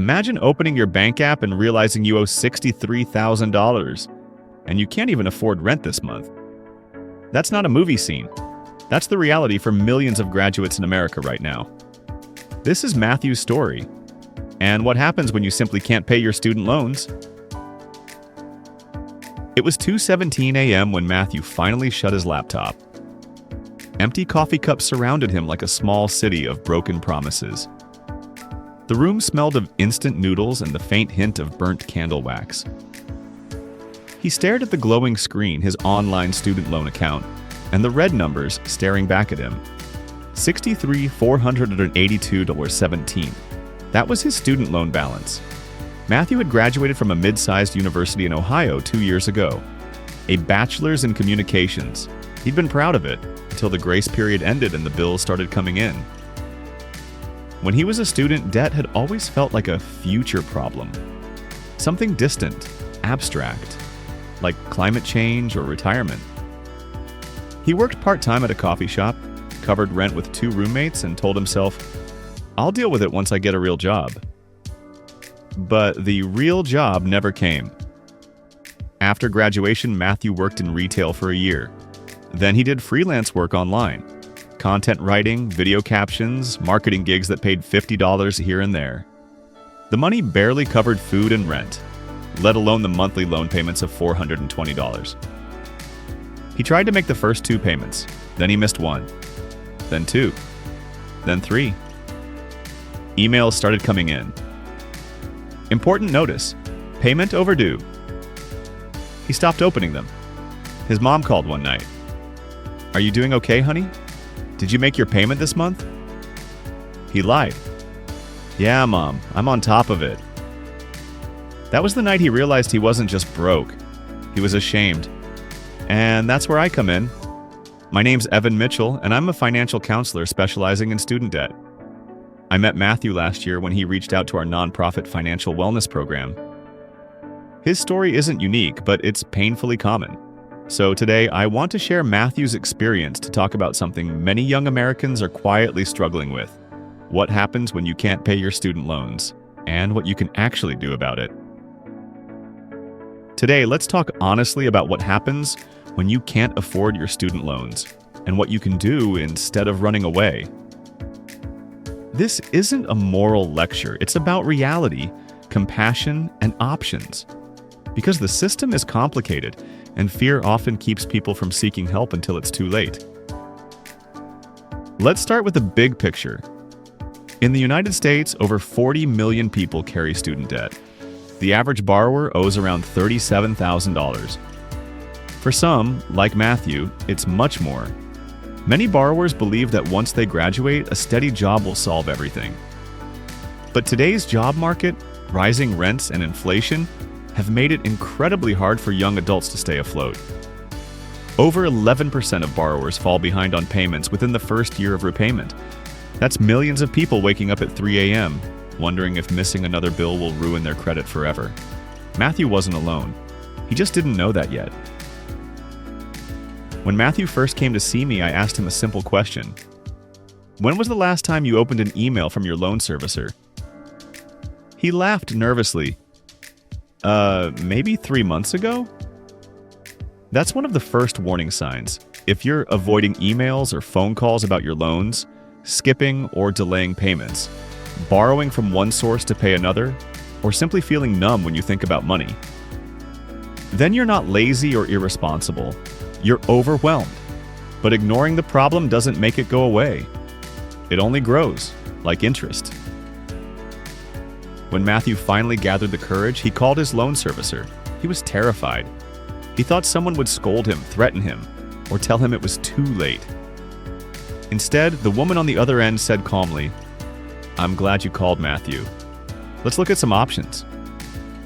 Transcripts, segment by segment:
Imagine opening your bank app and realizing you owe $63,000, and you can't even afford rent this month. That's not a movie scene. That's the reality for millions of graduates in America right now. This is Matthew's story, and what happens when you simply can't pay your student loans. It was 2:17 a.m. when Matthew finally shut his laptop. Empty coffee cups surrounded him like a small city of broken promises. The room smelled of instant noodles and the faint hint of burnt candle wax. He stared at the glowing screen, his online student loan account, and the red numbers staring back at him. $63,482.17. That was his student loan balance. Matthew had graduated from a mid-sized university in Ohio 2 years ago, a bachelor's in communications. He'd been proud of it until the grace period ended and the bills started coming in. When he was a student, debt had always felt like a future problem, something distant, abstract, like climate change or retirement. He worked part-time at a coffee shop, covered rent with 2 roommates, and told himself, "I'll deal with it once I get a real job." But the real job never came. After graduation, Matthew worked in retail for a year. Then he did freelance work online, content writing, video captions, marketing gigs that paid $50 here and there. The money barely covered food and rent, let alone the monthly loan payments of $420. He tried to make the first 2 payments, then he missed 1, then 2, then 3. Emails started coming in. Important notice: payment overdue. He stopped opening them. His mom called one night. "Are you doing okay, honey? Did you make your payment this month?" He lied. "Yeah, Mom, I'm on top of it." That was the night he realized he wasn't just broke. He was ashamed. And that's where I come in. My name's Evan Mitchell, and I'm a financial counselor specializing in student debt. I met Matthew last year when he reached out to our nonprofit financial wellness program. His story isn't unique, but it's painfully common. So today, I want to share Matthew's experience to talk about something many young Americans are quietly struggling with: what happens when you can't pay your student loans, and what you can actually do about it. Today, let's talk honestly about what happens when you can't afford your student loans, and what you can do instead of running away. This isn't a moral lecture, it's about reality, compassion, and options. Because the system is complicated, and fear often keeps people from seeking help until it's too late. Let's start with the big picture. In the United States, over 40 million people carry student debt. The average borrower owes around $37,000. For some, like Matthew, it's much more. Many borrowers believe that once they graduate, a steady job will solve everything. But today's job market, rising rents, and inflation have made it incredibly hard for young adults to stay afloat. Over 11% of borrowers fall behind on payments within the first year of repayment. That's millions of people waking up at 3 a.m., wondering if missing another bill will ruin their credit forever. Matthew wasn't alone. He just didn't know that yet. When Matthew first came to see me, I asked him a simple question. "When was the last time you opened an email from your loan servicer?" He laughed nervously. Maybe 3 months ago?" That's one of the first warning signs. If you're avoiding emails or phone calls about your loans, skipping or delaying payments, borrowing from one source to pay another, or simply feeling numb when you think about money, then you're not lazy or irresponsible. You're overwhelmed. But ignoring the problem doesn't make it go away. It only grows, like interest. When Matthew finally gathered the courage, he called his loan servicer. He was terrified. He thought someone would scold him, threaten him, or tell him it was too late. Instead, the woman on the other end said calmly, "I'm glad you called, Matthew. Let's look at some options."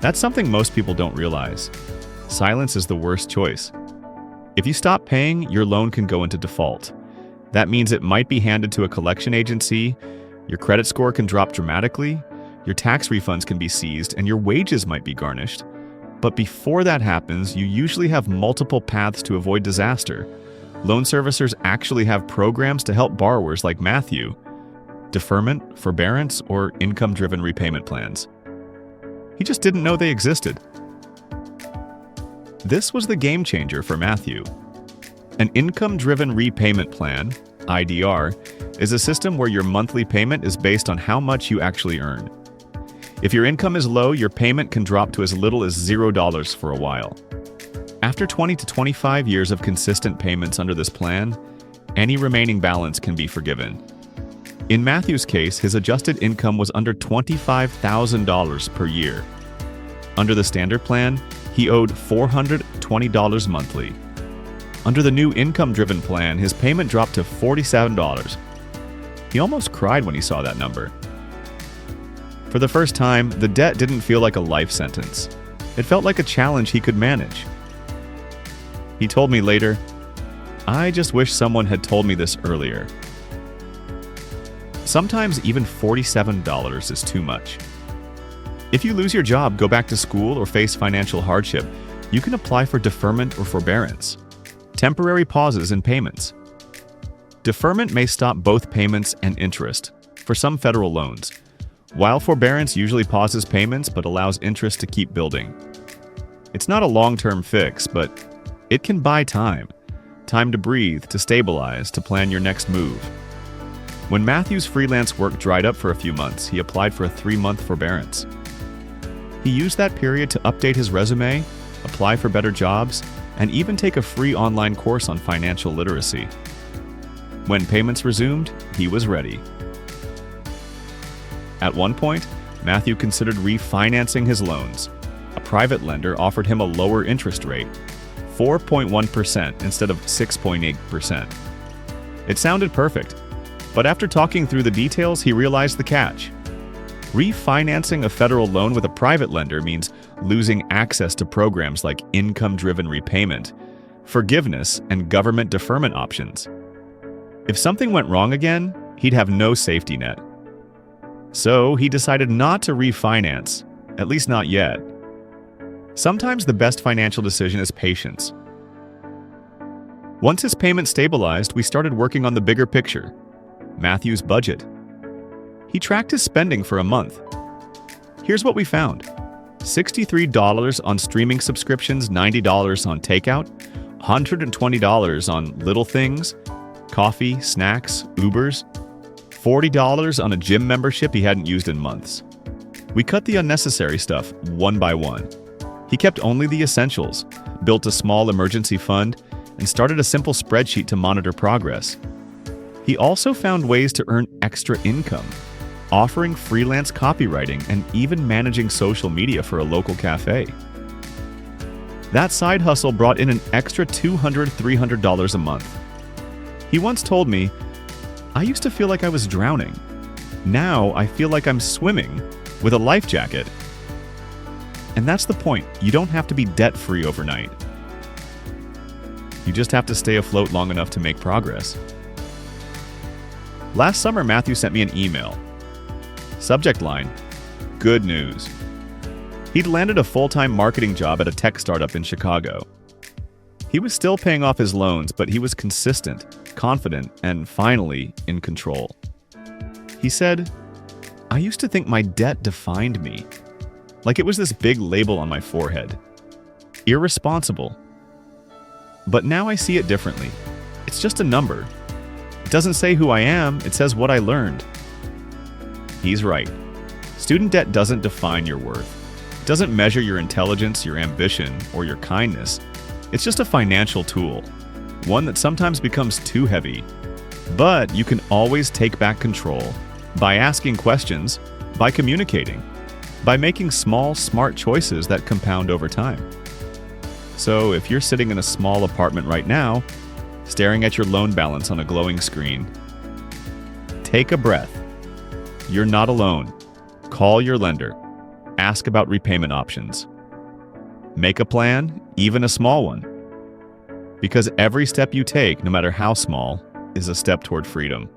That's something most people don't realize. Silence is the worst choice. If you stop paying, your loan can go into default. That means it might be handed to a collection agency, your credit score can drop dramatically, your tax refunds can be seized, and your wages might be garnished. But before that happens, you usually have multiple paths to avoid disaster. Loan servicers actually have programs to help borrowers like Matthew: deferment, forbearance, or income-driven repayment plans. He just didn't know they existed. This was the game changer for Matthew. An income-driven repayment plan, IDR, is a system where your monthly payment is based on how much you actually earn. If your income is low, your payment can drop to as little as $0 for a while. After 20 to 25 years of consistent payments under this plan, any remaining balance can be forgiven. In Matthew's case, his adjusted income was under $25,000 per year. Under the standard plan, he owed $420 monthly. Under the new income-driven plan, his payment dropped to $47. He almost cried when he saw that number. For the first time, the debt didn't feel like a life sentence. It felt like a challenge he could manage. He told me later, "I just wish someone had told me this earlier." Sometimes even $47 is too much. If you lose your job, go back to school, or face financial hardship, you can apply for deferment or forbearance, temporary pauses in payments. Deferment may stop both payments and interest for some federal loans, while forbearance usually pauses payments but allows interest to keep building. It's not a long-term fix, but it can buy time to breathe, to stabilize, to plan your next move. When Matthew's freelance work dried up for a few months, he applied for a 3-month forbearance. He used that period to update his resume, apply for better jobs, and even take a free online course on financial literacy. When payments resumed, he was ready. At one point, Matthew considered refinancing his loans. A private lender offered him a lower interest rate, 4.1% instead of 6.8%. It sounded perfect, but after talking through the details, he realized the catch. Refinancing a federal loan with a private lender means losing access to programs like income-driven repayment, forgiveness, and government deferment options. If something went wrong again, he'd have no safety net. So he decided not to refinance, at least not yet. Sometimes the best financial decision is patience. Once his payment stabilized, we started working on the bigger picture, Matthew's budget. He tracked his spending for a month. Here's what we found: $63 on streaming subscriptions, $90 on takeout, $120 on little things, coffee, snacks, Ubers, $40 on a gym membership he hadn't used in months. We cut the unnecessary stuff one by one. He kept only the essentials, built a small emergency fund, and started a simple spreadsheet to monitor progress. He also found ways to earn extra income, offering freelance copywriting and even managing social media for a local cafe. That side hustle brought in an extra $200, $300 a month. He once told me, "I used to feel like I was drowning. Now I feel like I'm swimming with a life jacket." And that's the point. You don't have to be debt-free overnight. You just have to stay afloat long enough to make progress. Last summer, Matthew sent me an email. Subject line: good news. He'd landed a full-time marketing job at a tech startup in Chicago. He was still paying off his loans, but he was consistent, confident, and finally in control. He said, "I used to think my debt defined me, like it was this big label on my forehead. Irresponsible. But now I see it differently. It's just a number. It doesn't say who I am, it says what I learned." He's right. Student debt doesn't define your worth. It doesn't measure your intelligence, your ambition, or your kindness. It's just a financial tool, one that sometimes becomes too heavy. But you can always take back control by asking questions, by communicating, by making small, smart choices that compound over time. So if you're sitting in a small apartment right now, staring at your loan balance on a glowing screen, take a breath. You're not alone. Call your lender. Ask about repayment options. Make a plan, even a small one. Because every step you take, no matter how small, is a step toward freedom.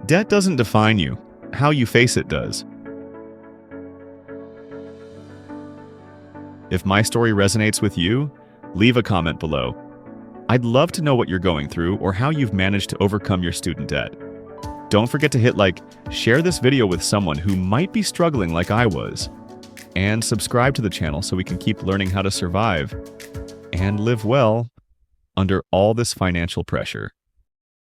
Debt doesn't define you. How you face it does. If my story resonates with you, leave a comment below. I'd love to know what you're going through or how you've managed to overcome your student debt. Don't forget to hit like, share this video with someone who might be struggling like I was. and subscribe to the channel so we can keep learning how to survive and live well under all this financial pressure.